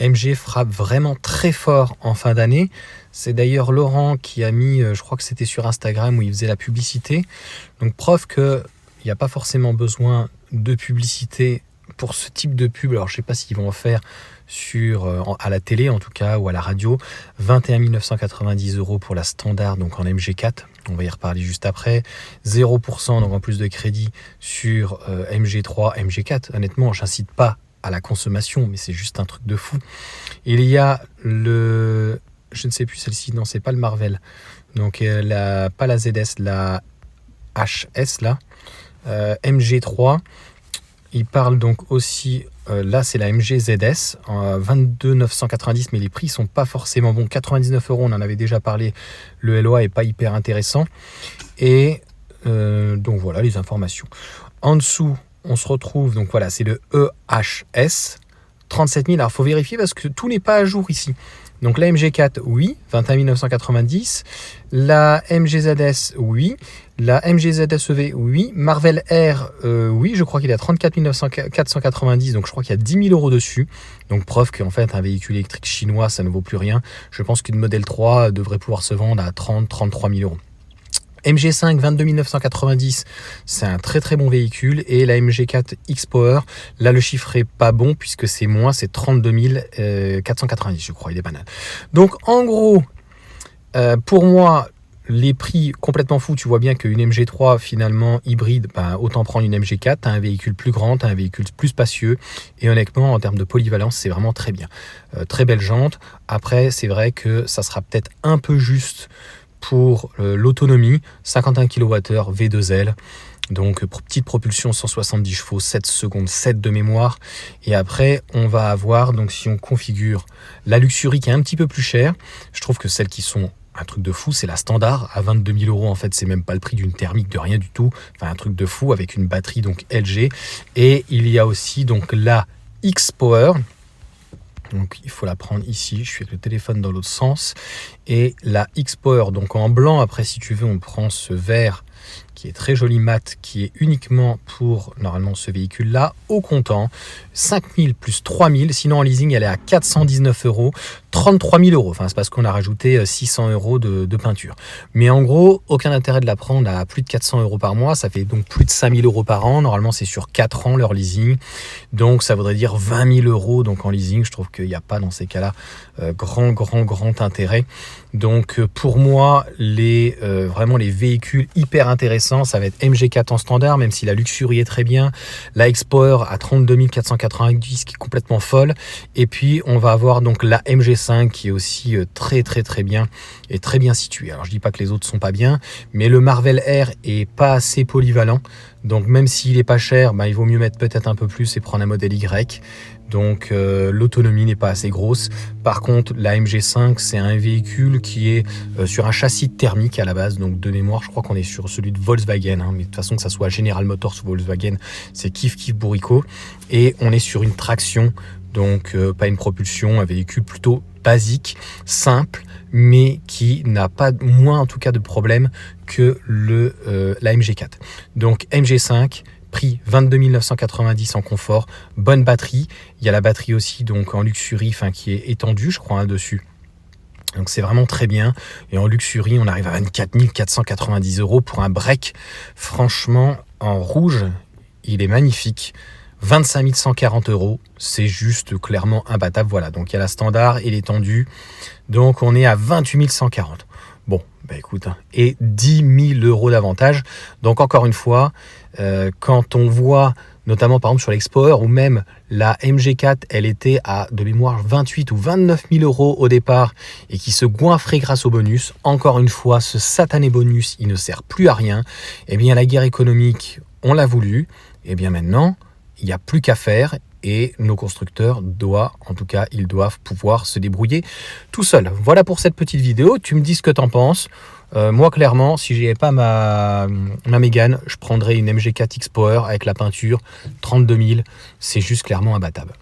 MG frappe vraiment très fort en fin d'année. C'est d'ailleurs Laurent qui a mis, je crois que c'était sur Instagram où il faisait la publicité. Donc preuve qu'il n'y a pas forcément besoin de publicité pour ce type de pub. Alors je ne sais pas s'ils vont en faire à la télé en tout cas ou à la radio. 21 990 € pour la standard, donc en MG4. On va y reparler juste après. 0% donc en plus de crédit sur MG3, MG4. Honnêtement, j'incite pas à la consommation, mais c'est juste un truc de fou. Il y a je ne sais plus celle-ci, non, c'est pas le Marvel. Donc pas la ZS, la HS là. MG3. Il parle donc aussi, là c'est la MG ZS, 22 990, mais les prix sont pas forcément bons. 99 €, on en avait déjà parlé, le LOA est pas hyper intéressant. Et donc voilà les informations. En dessous, on se retrouve, donc voilà, c'est le EHS, 37 000. Alors il faut vérifier parce que tout n'est pas à jour ici. Donc la MG4, oui, 21 990. La MGZS, oui. La MGZSEV, oui. Marvel R, oui, je crois qu'il est à 34 490, donc je crois qu'il y a 10 000 € dessus. Donc preuve qu'en fait, un véhicule électrique chinois, ça ne vaut plus rien. Je pense qu'une Model 3 devrait pouvoir se vendre à 33 000 €. MG5 22 990, c'est un très très bon véhicule. Et la MG4 X-Power, là le chiffre est pas bon puisque c'est moins, c'est 32 490 je crois, il est banal. Donc en gros, pour moi, les prix complètement fous. Tu vois bien qu'une MG3 finalement hybride, autant prendre une MG4, tu as un véhicule plus grand, tu as un véhicule plus spacieux, et honnêtement en termes de polyvalence c'est vraiment très bien. Très belle jante. Après c'est vrai que ça sera peut-être un peu juste pour l'autonomie, 51 kWh V2L, donc petite propulsion 170 chevaux, 7 secondes, 7 de mémoire. Et après on va avoir, donc si on configure la Luxury qui est un petit peu plus chère, je trouve que celles qui sont un truc de fou, c'est la standard à 22 000 € en fait, c'est même pas le prix d'une thermique, de rien du tout, enfin un truc de fou avec une batterie donc LG. Et il y a aussi donc la X-Power. Donc il faut la prendre ici, je suis avec le téléphone dans l'autre sens. Et la X-Power, donc en blanc, après si tu veux on prend ce vert qui est très joli mat, qui est uniquement pour normalement ce véhicule là, au comptant, 5 000 plus 3 000, sinon en leasing elle est à 419 €, 33 000 €, enfin c'est parce qu'on a rajouté 600 € de peinture. Mais en gros, aucun intérêt de la prendre à plus de 400 € par mois, ça fait donc plus de 5 000 € par an, normalement c'est sur 4 ans leur leasing, donc ça voudrait dire 20 000 € donc en leasing. Je trouve qu'il n'y a pas dans ces cas-là grand intérêt. Donc pour moi, vraiment les véhicules hyper intéressants, ça va être MG4 en standard, même si la Luxury est très bien, la X-Power à 32 490 qui est complètement folle, et puis on va avoir donc la MG5 qui est aussi très bien et très bien située. Alors je dis pas que les autres sont pas bien, mais le Marvel R est pas assez polyvalent, donc même s'il est pas cher, il vaut mieux mettre peut-être un peu plus et prendre un modèle Y. Donc l'autonomie n'est pas assez grosse. Par contre la MG5 c'est un véhicule qui est sur un châssis thermique à la base, donc de mémoire je crois qu'on est sur celui de Volkswagen, mais de toute façon que ça soit General Motors ou Volkswagen, c'est kiff bourricot. Et on est sur une traction, donc pas une propulsion, un véhicule plutôt basique, simple, mais qui n'a pas moins en tout cas de problème que la MG4. Donc MG5, prix 22 990 en confort, bonne batterie. Il y a la batterie aussi donc en Luxury, qui est étendue je crois dessus. Donc c'est vraiment très bien. Et en Luxury on arrive à 24 490 € pour un break. Franchement en rouge il est magnifique. 25 140 €, c'est juste clairement imbattable. Voilà, donc il y a la standard et l'étendue. Donc on est à 28 140. Bon, écoute, et 10 000 € d'avantage. Donc encore une fois, quand on voit, notamment par exemple sur l'X-Power ou même la MG4, elle était à de mémoire 28 ou 29 000 € au départ et qui se goinfrait grâce au bonus. Encore une fois, ce satané bonus, il ne sert plus à rien. Eh bien, la guerre économique, on l'a voulu. Eh bien maintenant, il n'y a plus qu'à faire. Et nos constructeurs ils doivent pouvoir se débrouiller tout seuls. Voilà pour cette petite vidéo. Tu me dis ce que tu en penses. Moi, clairement, si j'avais pas ma Mégane, je prendrais une MG4 X-Power avec la peinture 32 000. C'est juste clairement imbattable.